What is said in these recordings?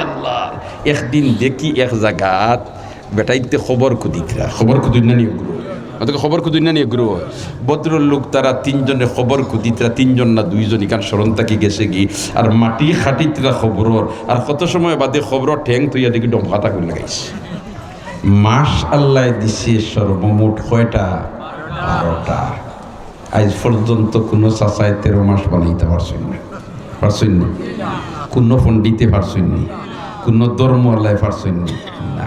আল্লাহ একদিন দেখি এক জায়গাত বেটাইতে খবর কুদিত না নিয়ে গুরু অতকে খবর কুদিন না নিয়ে গুরু ভদ্রলোক তারা তিনজনে খবর কুদিতরা তিনজন না দুইজন ইকান স্মরণ তাকি গেছে গি আর মাটি খাটিতরা খবরর আর কত সময় বাদে খবর ঠ্যাং তুইয়া দেখি ডমকাটা করে লাগাইছে মাস আল্লাহ দিছে সর্বমোট কয়টা 12টা আজ পর্যন্ত কোনো চাচায় 13 মাস বানাইতে পারছেন না কোনো পণ্ডিতে পারছেন না কোনো ধর্ম আল্লাহ পারছেন না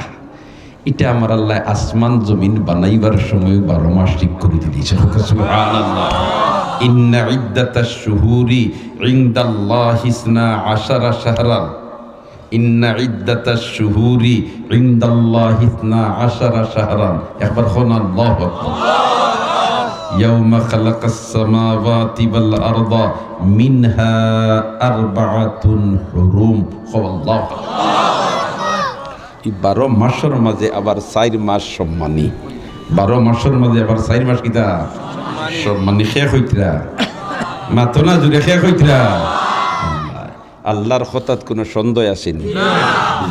এটা আমার আল্লাহ আসমান জমিন বানাইবার সময় 12 মাস ঠিক করে দিয়েছে সুবহানাল্লাহ ইন্না ইদ্দাতাশ শুহুরি ইনদাল্লাহি 12 শাহরান ইন্না ইদ্দাতাশ শুহুরি ইনদাল্লাহি 12 শাহরান একবার কোন আল্লাহু আকবার ইয়াউমা খালাকাস সামাওয়াতি ওয়াল আরদা মিনহা আরবাআতুন হুরুম আল্লাহু এই 12 মাসের মাঝে আবার 4 মাস সম্মানী 12 মাসের মাঝে আবার 4 মাস কিতা সম্মানী শেষ হইতরা মাতো না জুড়ে শেষ হইতরা আল্লাহর হঠাৎ কোনো সন্দেহ আসেনি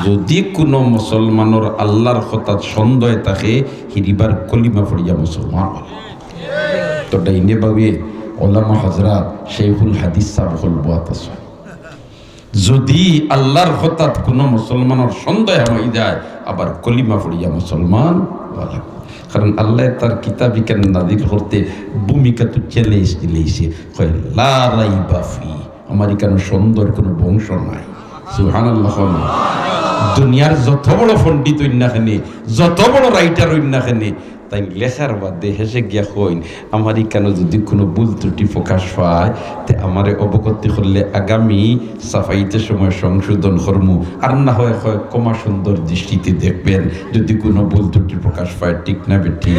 যদি কোনো মুসলমানের আল্লাহর হঠাৎ সন্দেহ থাকে হিরিবার কলিমা পড়িয়া মুসলমান তো ডাইনে বাবে ওলামা হযরত শেখুল হাদিস সাহেবুল বুয়াতাস যদি আল্লাহর হঠাৎ কোনো মুসলমানের সন্দেহ হয়ে যায় আবার কলিমা পড়িয়া মুসলমান বলা কারণ আল্লাহ তার কিতাবি কেন নাযিল করতে ভূমিকা তো চ্যালেঞ্জ দিলেইছে কয় লা রাইবা ফি আমার এখানে সন্দেহের কোনো বংশ নাই সুবহানাল্লাহ দুনিয়ার যত বড় পণ্ডিত হইনাখানে যত বড় রাইটার হইনাখানে তাই লেখার বাদে হেসে গিয়া হইন আমার এখানে যদি কোনো ভুল ত্রুটি প্রকাশ পায় তে আমারে অবগতি করলে আগামী সাফাইতে সময় সংশোধন করমু আর না হয় কমা সুন্দর দৃষ্টিতে দেখবেন যদি কোনো ভুল ত্রুটি প্রকাশ পায় ঠিক না বেটি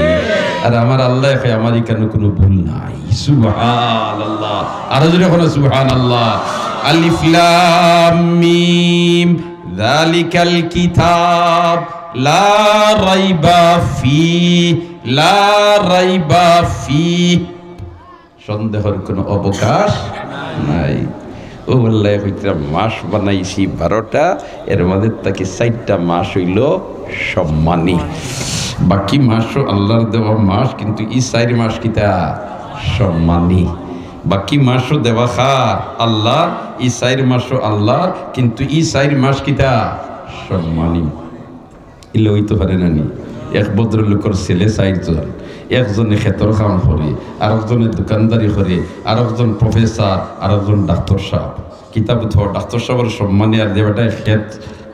আর আমার আল্লাহ আমার এখানে কোনো ভুল নাই সুবহানাল্লাহ আর যদি কোনো সুবহানাল্লাহ আলিফ লাম মিম যালিকাল কিতাব লা রাইবা ফি সন্দেহের কোনো অবকাশ নাই ও আল্লাহ কইরা মাস বানাইছি 12টা এর মধ্যে তাকে 4টা মাস হইল সম্মানী বাকি মাসও আল্লাহর দেওয়া মাস কিন্তু এই 4 মাস কিতা সম্মানী বাকি মাসও দেওয়া আল্লাহ এই 4 মাসও আল্লাহ কিন্তু এই 4 মাস কিতা সম্মানী ইলে হইতে পারে না নি এক ভদ্রলোকের ছেলে 4 জন একজনে ক্ষেতর কাম করে আরেকজনে দোকানদারি করে আরেকজন প্রফেসর আরেকজন ডাক্তার সাহেব কিতাব ডাক্তার সাহেবের সম্মানে আর যে বেটায় ক্ষেত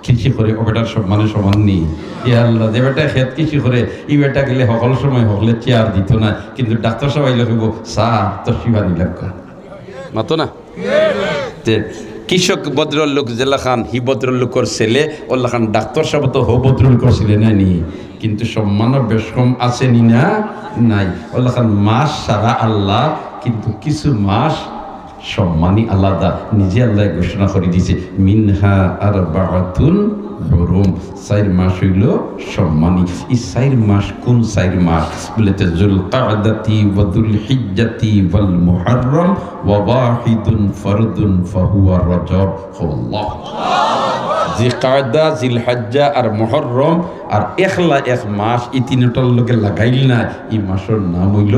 কৃষি করে ও বেটার সম্মানে সমান নেই এ আল্লাহ যে বেটায় ক্ষেত কৃষি করে এই বেটা গেলে সকল সময় হকলে চেয়ার দিত না কিন্তু ডাক্তার সাহেব আইলে কইব সার তো শিবানি লাগা মাতো না কৃষক ভদ্রলোক জেলা খান হি ভদ্রলোকের ছেলে ওল্লা খান ডাক্তার সাহেব তো হো ভদ্রলোকের ছেলে নাই কিন্তু সম্মানও বেশ কম আছে নি না নাই ওল্লা খান মাস সারা আল্লাহ কিন্তু কিছু মাস সম্মানী আলাদা নিজে আল্লাহ ঘোষণা করে দিয়েছে মিনহা আরবাআতুন হুরুম 4 মাস হইল সম্মানী এই 4 মাস কোন 4 মাস বলেতে যুলকাদাতি ওয়া যুলহিজ্জাতি ওয়াল মুহররম ওয়া ওয়াহিদুন ফারদুন ফাহুয়া রজব আল্লাহ জিলকাদা জিলহজ্জা আর মুহররম আর একলা এক মাস এই তিনটার লগে লাগাইল না এই মাসের নাম হইল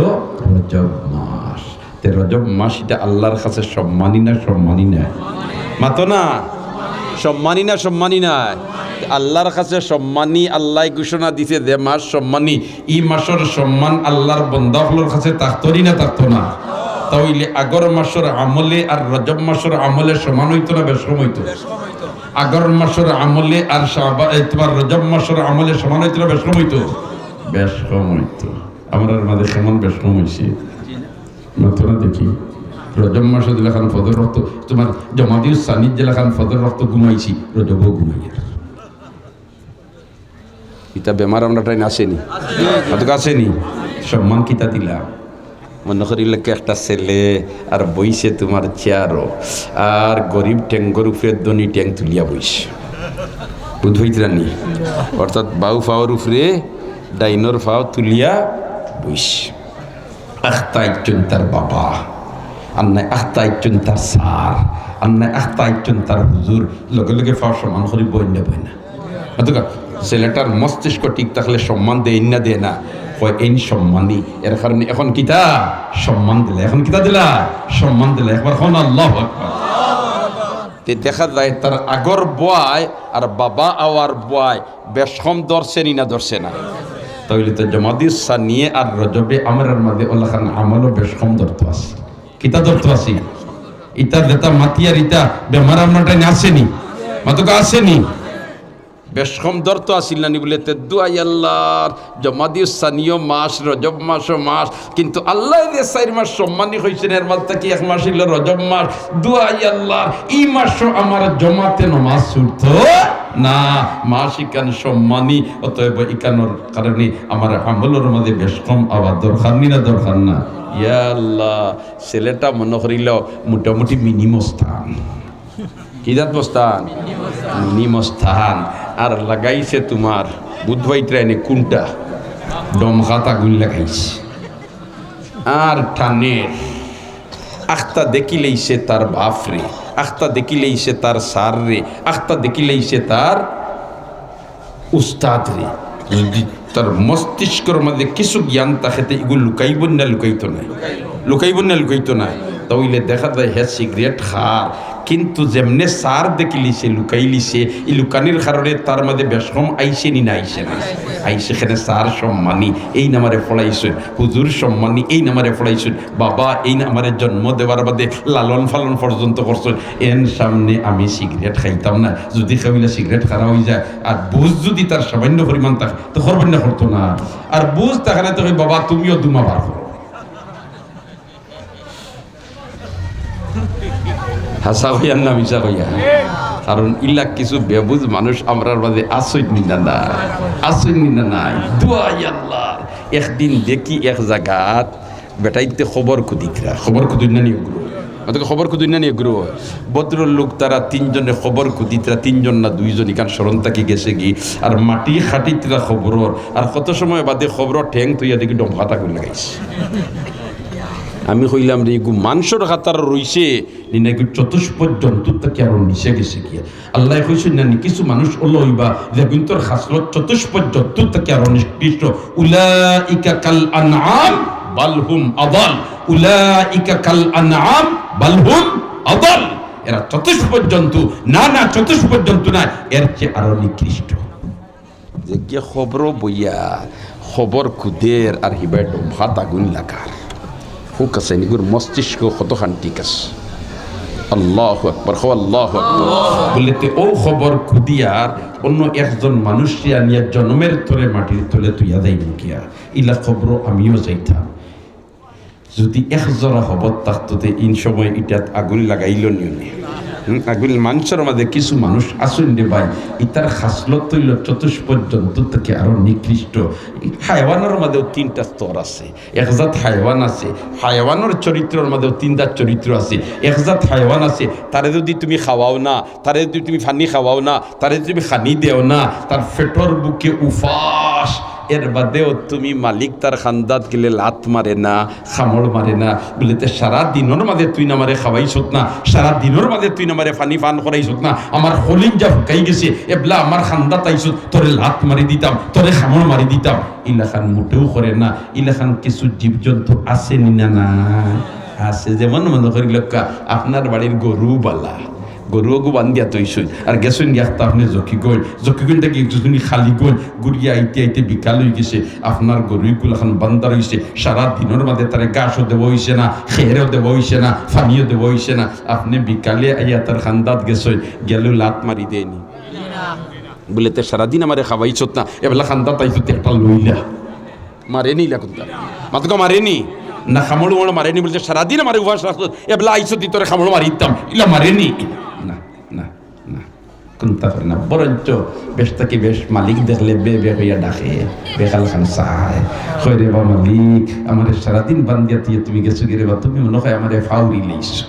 রজব মাস তে রজব মাস এটা আল্লাহর কাছে সম্মানী না মাতো না সম্মানী না আল্লাহর কাছে সম্মানী আল্লাহ ঘোষণা দিছে যে মাস সম্মানী এই মাসের সম্মান আল্লাহর বান্দাগুলোর কাছে থাকতরি না থাকতো না তাহলে আগর মাসের আমলে আর রজব মাসের আমলে সমান হইতো না বেশ কম হইতো আগর মাসের আমলে আর তোমার রজব মাসের আমলে সমান হইতো না বেশ কম হইতো আমরা মাঝে সমান বেশ কম হয়েছে নতুন দেখি রজব মাসে যেখান ফদর রক্ত তোমার জমাদিউস সানিদ যেখান ফদর রক্ত ঘুমাইছি রজবও ঘুমাইয়া এটা বেমার আমরা ট্রেন আসেনি আসেনি সম্মান কিতা দিলাম মনে করিলে একটা ছেলে আর বইছে তোমার চেয়ারও আর গরিব ট্যাঙ্গর উপরে দনি ট্যাং তুলিয়া বইছে বুঝইতরানি অর্থাৎ বাউ ফাওয়ার উপরে ডাইনর ফাও তুলিয়া বইছে আখতা একজন তার বাবা আন্নায় আখতা একজন তার সার, আন্নায় আখতা একজন তার হুজুর, লগে লগে ফাও সম্মান করি বইনা বইনা। অতকা ছেলেটার মস্তিষ্ক ঠিক থাকলে সম্মান দেয় না দেয় না, হয় এই সম্মানই। এর কারণে এখন কিতা সম্মান দিলে, এখন কিতা দিলা সম্মান দিলে, একবার হন আল্লাহু আকবার। তে দেখা যায় তার আগর বয় আর বাবা আওয়ার বয় বেশ কম ধরছে না ধরছে না। তাহলে তো জমাদিসা নিয়ে আর রজবে আমার মাঝে আল্লাহ খান আমলও বেশ কম ধরতে আসি, কিতা ধরতে আসি। ইটা যেটা মাতিয়ার ইটা বেমার আপনারটাই আসেনি, মাতকা আসেনি, বেশ কম ধরতে আসিল নানি বলে তে দুয়াই আল্লাহর জমাদিসা নিয় মাস, রজব মাসও মাস, কিন্তু আল্লাহ যে 4 মাস সম্মানী হয়েছেন এর মাঝে কি 1 মাস হইল রজব মাস। দুয়াই আল্লাহর এই মাসও আমার জমাতে নমাজ ছুটতো না, মাস ইকান সম্মানী, অতএব ইকানোর কারণে আমার আমলের মাঝে বেশ কম আবার দরকার নি না দরকার না। ইয়া আল্লাহ, ছেলেটা মনে করিল মোটামুটি মিনিমস্থান, কিদাত মস্তান মিনিমস্থান, আর লাগাইছে তোমার বুধবাই ট্রেনে কোনটা ডমখাতা গুল লাগাইছে, আর টানের আখতা দেখিলেইছে তার বাপরে, আখতা দেখিলেইছে তার সার রে, আখতা দেখিলেইছে তার উস্তাদ রে। যদি তার মস্তিষ্কর মধ্যে কিছু জ্ঞান থাকে এগুলো লুকাইব না লুকাইতো নাই, লুকাইব না লুকাইতো নাই, তাহলে দেখা যায় হ্যাঁ সিগারেট খার, কিন্তু যেমনে সার দেখিলিছে লুকাইলিছে, এই লুকানির কারণে তার মধ্যে বেশ কম আইসে নি না আইসে না আইসে। এখানে সার সম্মানী এই নামারে ফলাইছেন, হুজুর সম্মানী এই নামারে ফলাইছেন, বাবা এই নামারে জন্ম দেওয়ার বাদে লালন ফালন পর্যন্ত করছেন। এর সামনে আমি সিগারেট খাইতাম না, যদি খাইলে সিগারেট খারা হয়ে যায়, আর বুঝ যদি তার সামান্য পরিমাণ থাকে তো করবেন না, করতো না। আর বুঝ তাখানে তো বাবা তুমিও দুমা বার করো, হাসা হইয়ার না মিশা হইয়া, কারণ ইলা কিছু বেবুজ মানুষ আমরার মাঝে আসইন না না, আসইন না নাই। দুয়াই আল্লাহ, একদিন দেখি এক জায়গাত বেটাইতে খবর খুদিতরা, খবর খুদিন না নিয়ে গুরু, অতকে খবর খুদিন না নিয়ে গুরু ভদ্র লোক তারা 3 জনে খবর খুদিতরা, 3 জন না 2 জন, ইকান স্মরণ তাকি গেছে কি, আর মাটি খাটিতরা খবরর, আর কত সময় বাদে খবর ঠ্যাং তুইয়া দেখি ডমখাতা করে লাগাইছে। আমি কইলাম রে গু মাংসর খাতার রইছে নাকি চতুষ্পদ জন্তু তাকে আরো নিচে গেছে কি। আল্লাহ কইছেন না কিছু মানুষ হলো হইবা যে গুন্তর খাসলত চতুষ্পদ জন্তু তাকে আরো নিকৃষ্ট। উলাইকা কাল আনআম বালহুম আদাল, উলাইকা কাল আনআম বালহুম আদাল, এরা চতুষ্পদ জন্তু না, না চতুষ্পদ জন্তু না, এর চেয়ে আরো নিকৃষ্ট। যে কি খবর বইয়া খবর খুদের আর হিবাই ভাত আগুন লাগার হুক আছে নিগুর মস্তিষ্ক কতখান ঠিক আছে। আল্লাহু আকবার, আল্লাহু আকবার বলতে ও খবর খুদিয়ার অন্য একজন মানুষকে আনিয়া জন্মের তলে মাটির তলে তুইয়া যাইব কিয়া, ইলা খবর আমিও যাইতাম। যদি একজরা খবর থাকতে ইন সময় ইটাত আগুন লাগাইল নিয়ে আগুন মানুষের মাঝে কিছু মানুষ আসুন রে ভাই, ইতার খাসলত তৈল চতুষ্পদ জন্তু থেকে আরো নিকৃষ্ট। হায়ওয়ানের মাঝেও 3টা স্তর আছে, একজাত হায়ওয়ান আছে, হায়ওয়ানের চরিত্রের মাঝেও 3টা চরিত্র আছে। একজাত হায়ওয়ান আছে তারে যদি তুমি খাওয়াও না, তারে যদি তুমি ফানি খাওয়াও না, তারে যদি তুমি খানি দেও না, তার ফেটর বুকে উফাস, এর বাদেও তুমি মালিক তার খান্দাত গেলে লাত মারে না, খামড় মারে না, বলিতে সারা দিনের মাঝে তুই না মারে খাওয়াইছত না, সারা দিনের মাঝে তুই না মারে ফানি ফান করাইছত না, আমার হলিন যা ফুকাই গেছে এবলা আমার খান্দাত আইছত, তোরে লাত মারি দিতাম, তোরে খামড় মারি দিতাম। ইলাখান মোটেও করে না। ইলাখান কিছু জীবজন্তু আছে নি না না আছে, যেমন মনে করি লোকা আপনার বাড়ির গরু বালা, গরুগু বান্ধিয়া তৈছুন আর গেছুন গিয়াত আপনি জকিগঞ্জ, জকিগঞ্জ থেকে একজনী খালিগঞ্জ গুড়িয়া আইতে আইতে বিকাল হয়ে গেছে, আপনার গরুগুলো এখন বান্ধা রয়েছে, সারা দিনের মাঝে তারে গাছও দেব হইছে না, খেয়েরও দেব হইছে না, ফানিও দেব হইছে না, আপনি বিকালে আইয়া তার খান্দাত গেছে গেলেও লাত মারি দেয়নি, বলে তো সারাদিন আমারে খাওয়াইছত না, এবেলা খান্দাত আইছত একটা লইলা মারেনি, লাগুন মাতকা মারেনি না, খামড় মোড় মারেনি, বলছে সারাদিন আমার উপাস রাখতো, এবলা আইসো তুই তোরে খামড় মারি দিতাম, ইলা মারেনি না না না কোনটা করে না। বরঞ্চ বেশ তাকে বেশ মালিক দেখলে বে বে হইয়া ডাকে, বেকাল খান চায়, হয় রে বা মালিক আমার সারাদিন বান্ধিয়া দিয়ে তুমি গেছো গিয়ে বা তুমি মনে হয় আমার ফাউরি লইছো,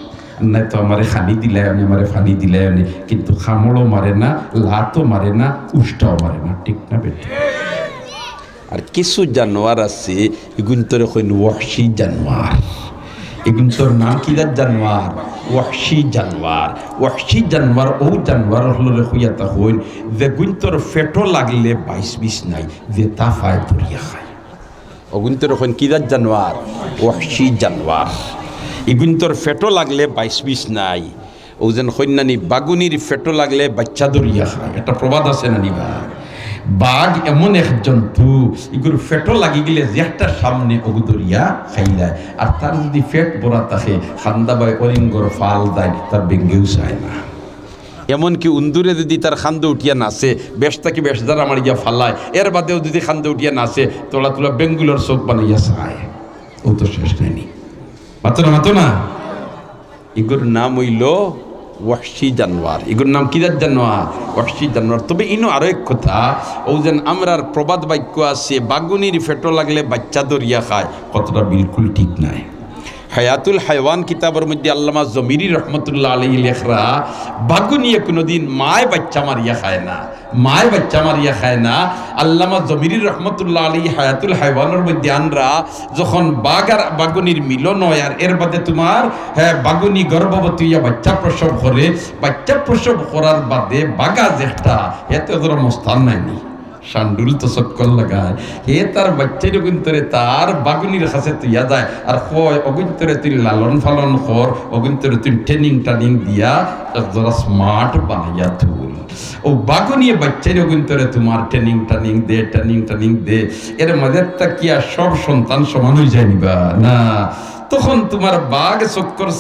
নাই তো আমার খানি দিলাই আমি, আমার ফানি দিলাই আমি, কিন্তু খামড়ও মারে না, লাতও মারে না, উষ্টাও মারে না, ঠিক না বেটা? আর কিছু জানোয়ার আছে এগুন তোর ওয়াহশী জানোয়ার, এগুন তোর নাম কি জানোয়ার ওয়াহশি জানোয়ার ওয়াহশি জানোয়ার ও জানোয়ার হলো হইয়াতা হইল যে গুণ তোর ফেটো লাগলে 22-20 নাই যে তা ফায় ধরিয়া খায় অগুণ তোর হইন কি জানোয়ার ওয়াহশি জানোয়ার এগুণ তোর ফেটো লাগলে 22-20 নাই ও যেন কন্যানি বাগুনির ফেটো লাগলে বাচ্চা ধরিয়া খায় একটা প্রবাদ আছে না নিবা বাঘ এমন এক জন্তু এগুলো ফেটো লাগি গেলে যে একটা সামনে ওগু ধরিয়া খাইলায় আর তার যদি ফেট বড়া থাকে খান্দা বাই অলিঙ্গর ফাল দেয় তার বেঙ্গেও চায় না এমনকি উন্দুরে যদি তার খান্দে উঠিয়া নাচে বেশ তাকে বেশ দ্বারা আমার ইয়া ফালায় এর বাদেও যদি খান্দে উঠিয়া নাচে তোলা তোলা বেঙ্গুলোর চোখ বানাইয়া চায় ও তো শেষ নেয়নি মাতো না এগুলোর নাম হইল ওয়াহশি জানোয়ার এগুলোর নাম কি জানোয়ার ওয়াহশি জানোয়ার তবে ইনো আরো এক কথা ও যেন আমরার প্রবাদ বাক্য আছে বাগুনির ফেটো লাগলে বাচ্চা ধরিয়া খায় কতটা বিলকুল ঠিক নাই হায়াতুল হায়ওয়ান কিতাবের মধ্যে আল্লামা জমিরি রহমতুল্লাহ আলাইহি লেখরা বাগুনিয়ে কোনোদিন মায় বাচ্চা মারিয়া খায় না মায় বাচ্চা মারিয়া খায় না আল্লামা জমিরি রহমতুল্লাহ আলাইহি হায়াতুল হায়ওয়ানের মধ্যে আনরা যখন বাঘ আর বাগুনির মিলন হয় আর এর বাদে তোমার বাগুনি গর্ভবতী হইয়া বাচ্চা প্রসব করে বাচ্চা প্রসব করার বাদে বাঘা যেটা এতে ধরো মস্তান নাইনি শান্ডুল তো চক্কর লাগায় হে তার বাচ্চার অগুন্তরে তার বাগুনির কাছে তুইয়া যায় আর কয় অগুন্তরে তুই লালন ফালন কর অগুন্তরে তুই ট্রেনিং দিয়া যারা স্মার্ট বানাইয়া তুল ও বাগুনিয়ে বাচ্চার অগুন্তরে তোমার ট্রেনিং দে এর মধ্যে তাকিয়া সব সন্তান সমান হয়ে যায় নিবা না তখন তোমার বাঘ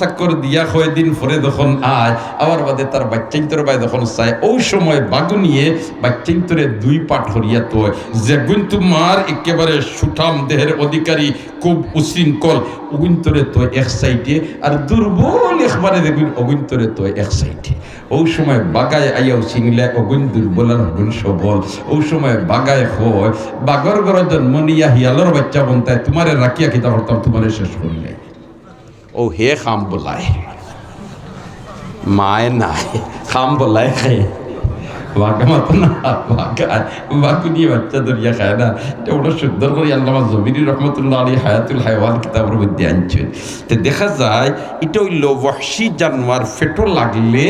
চক্কর দিয়া কয়েকদিন পরে যখন আয় আবার বাদে তার বাচ্চাইন্তর বাই যখন চায় ওই সময় বাগুনিয়ে বাচ্চাইন্তরে 2 পাট হরিয়া তো যেগুন তোমার একেবারে সুঠাম দেহের অধিকারী খুব উশৃঙ্খল অগুন্তরে তো এক সাইডে আর দুর্বল একবারে দেখুন অগুন্তরে তো এক সাইডে ওই সময় বাগায় আইয়াও চিংলে অগুন দুর্বল আর অগুন সবল ওই সময় বাগায় হয় বাগর গর জন্ম নিয়া হিয়ালোর বাচ্চা বনতায় তোমারে রাখিয়া কিতা করতাম তোমারে শেষ করলে ও হে খাম বলায় মায় নাই খাম বলায় খায় বাঘা মাতো না বাঘু নিয়ে বাচ্চা ধরিয়া খায় না এটা ওটা সুন্দর করে আল্লামা জমিরি রহমতুল্লাহ আলাইহি হায়াতুল হায়ওয়ান কিতাবের মধ্যে আনছেন তো দেখা যায় এটা হইল ওয়াহশি জানোয়ার ফেটো লাগলে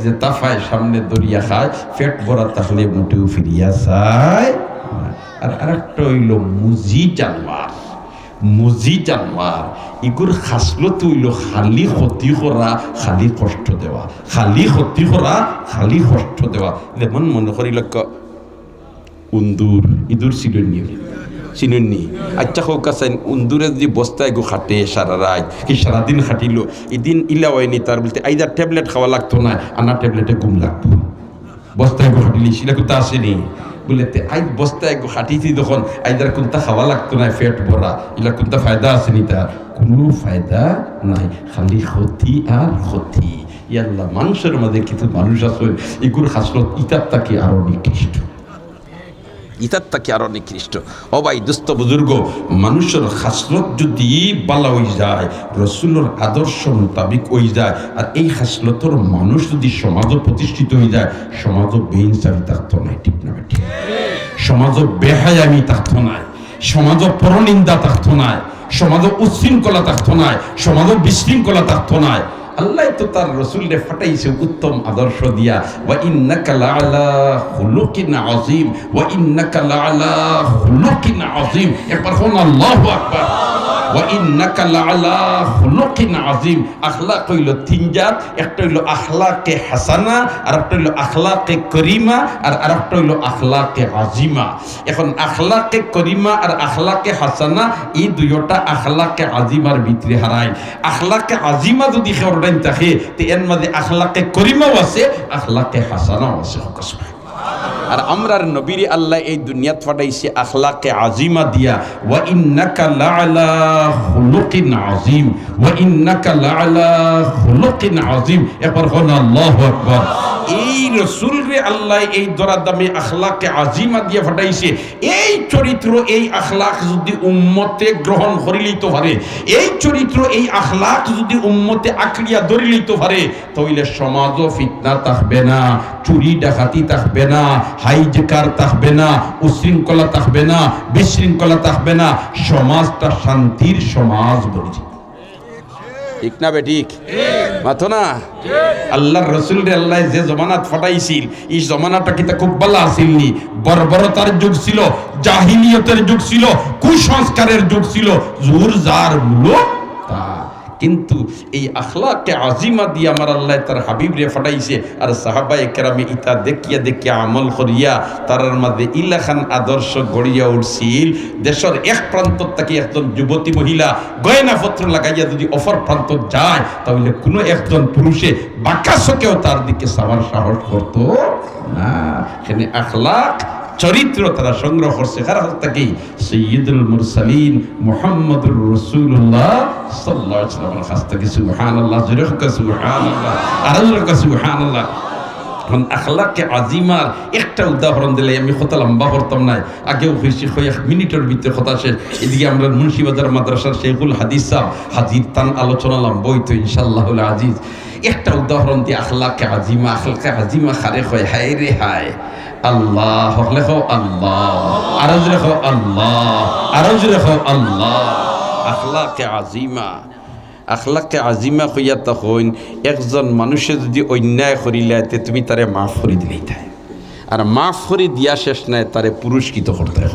যে তাফায় সামনে দরিয়া খায় ফেট ভরা তাহলে মুটেও ফিরিয়া যায় আর আরেকটা হইল মুজি জানোয়ার ইগুর খাসলত হইল খালি ক্ষতি করা খালি কষ্ট দেওয়া খালি কষ্ট দেওয়া যেমন মনে করি লক্ষ্য ইঁদুর চিনুননি আচ্ছা হোক আছেন উন্দুরে যদি বস্তায় গো খাটে সারা রাত কি সারাদিন খাটিল এদিন ইলা হয়নি তার বলতে আইদার ট্যাবলেট খাওয়া লাগতো না আনা ট্যাবলেটে ঘুম লাগতো বস্তায় গো খাটিলি সেটা কোথা আসেনি বলে আই বস্তায় গো খাটিছি তখন আইদার কোনটা খাওয়া লাগতো না ফেট ভরা এগুলা কোনটা ফায়দা আসেনি তার কোনো ফায়দা নাই খালি ক্ষতি আর ক্ষতি ইয়াল্লাহ মানুষের মধ্যে কিছু মানুষ আছে এগুর খাসলত ইতার তাকে আরো নিকৃষ্ট ও ভাই দুস্থ বুজুর্গ মানুষের খাসলত যদি বালা হয়ে যায় রসুলের আদর্শ মোতাবিক হয়ে যায় আর এই খাসলতর মানুষ যদি সমাজও প্রতিষ্ঠিত হয়ে যায় সমাজও বেইনসাফি থাকতো না ঠিক না ঠিক সমাজও বেহায়ামি থাকতো না সমাজও পরনিন্দা থাকতো না সমাজও উচ্ছৃঙ্খলা থাকতো না সমাজও বিশৃঙ্খলা থাকতো না আল্লাহ তো তার রসুলরে ফাটাইছে উত্তম আদর্শ দিয়া ওয়া ইন্নাকা লাআলা খুলুকিন আযীম একবার কোন আল্লাহু আকবার ওয়া ইন্নাকা লাআলা খুলুকিন আযীম আখলাক হইল তিন জাত একটা হইল আখলাকে হাসানা আর একটা হইল আখলাকে করিমা আর আরেকটা হইল আখলাকে আযীমা এখন আখলাকে করিমা আর আখলাকে হাসানা এই দুইটা আখলাকে আযীমার ভিতরে হারায় আখলাকে আযীমা যদি খেরদান থাকে তে এর মধ্যে আখলাকে করিমাও আছে আখলাকে হাসানাও আছে আর আমরার নবীর আল্লাহ এই দুনিয়াত ফাটাইছে আখলাকে আজিমা দিয়া ওয়া ইন্নাকা লাআলা খুলুকিন আযীম একবার হন আল্লাহু আকবার এই রসুল রে আল্লাহ এই দরাদামে আখলাকে আজিমা দিয়া ফাটাইছে এই চরিত্র এই আখলাক যদি উম্মতে গ্রহণ করি লইতে পারে এই চরিত্র এই আখলাক যদি উম্মতে আঁকড়িয়া ধরি লইতে পারে তাহলে সমাজও ফিতনা থাকবে না চুরি ডাকাতি থাকবে না হাইজাকার থাকবে না উশৃঙ্খলা থাকবে না বিশৃঙ্খলা থাকবে না সমাজটা শান্তির সমাজ বলছে ঠিক না বেঠিক মাথো না আল্লাহর রসুল রে আল্লাহ যে জমানাত ফাটাইছিল এই জমানাটা কিতা খুব ভালো আসিল নি বর্বরতার যুগ ছিল জাহিলিয়তের যুগ ছিল কুসংস্কারের যুগ ছিল জোর জার মূলক তা কিন্তু এই আখলাকে আজিমা দিয়ে আমার আল্লাহ তার হাবিব রে ফাটাইছে আর সাহাবায়ে কেরামে ইতা দেখিয়া আমল করিয়া তার মাঝে ইলাখান আদর্শ গড়িয়া উঠছিল দেশের এক প্রান্ত থেকে একজন যুবতী মহিলা গয়না পত্র লাগাইয়া যদি অপর প্রান্ত যায় তাহলে কোনো একজন পুরুষে বাক্যাসকেও তার দিকে সাওয়ার সাহস করত না এখানে আখলাক চরিত্র তারা সংগ্রহ করছে কার কাছ থেকে সাইয়্যিদুল মুরসালিন মুহাম্মদুর রাসূলুল্লাহ সাল্লাল্লাহু আলাইহি ওয়াসাল্লামের কাছ থেকে সুবহানাল্লাহ জোরে হোক সুবহানাল্লাহ আর জোরে হোক সুবহানাল্লাহ এখন আখলাকে আজিমার একটা উদাহরণ দিলে আমি কথা লম্বা করতাম না আগেও হয়েছি কয়েক মিনিটের ভিতরে কথা শেষ এদিকে আমরা মুন্সিবাজার মাদ্রাসার শেখুল হাদিস সাহেব হাজির তান আলোচনা লম্বা হইতো ইনশাআল্লাহুল আজিজ একটা উদাহরণ দিয়ে আখলাকে আজিমা খারে হয় হায় রে হায় আল্লাহ লেখো আল্লাহ আরজ লেখো আল্লাহ আরজ লেখো আল্লাহ আখলাকে আজিমা হইয়া তখন একজন মানুষে যদি অন্যায় করিলে তুমি তারে মাফ করে দিলেই তাই আর মাফ করে দিয়া শেষ নাই তারে পুরস্কৃত করতে হয়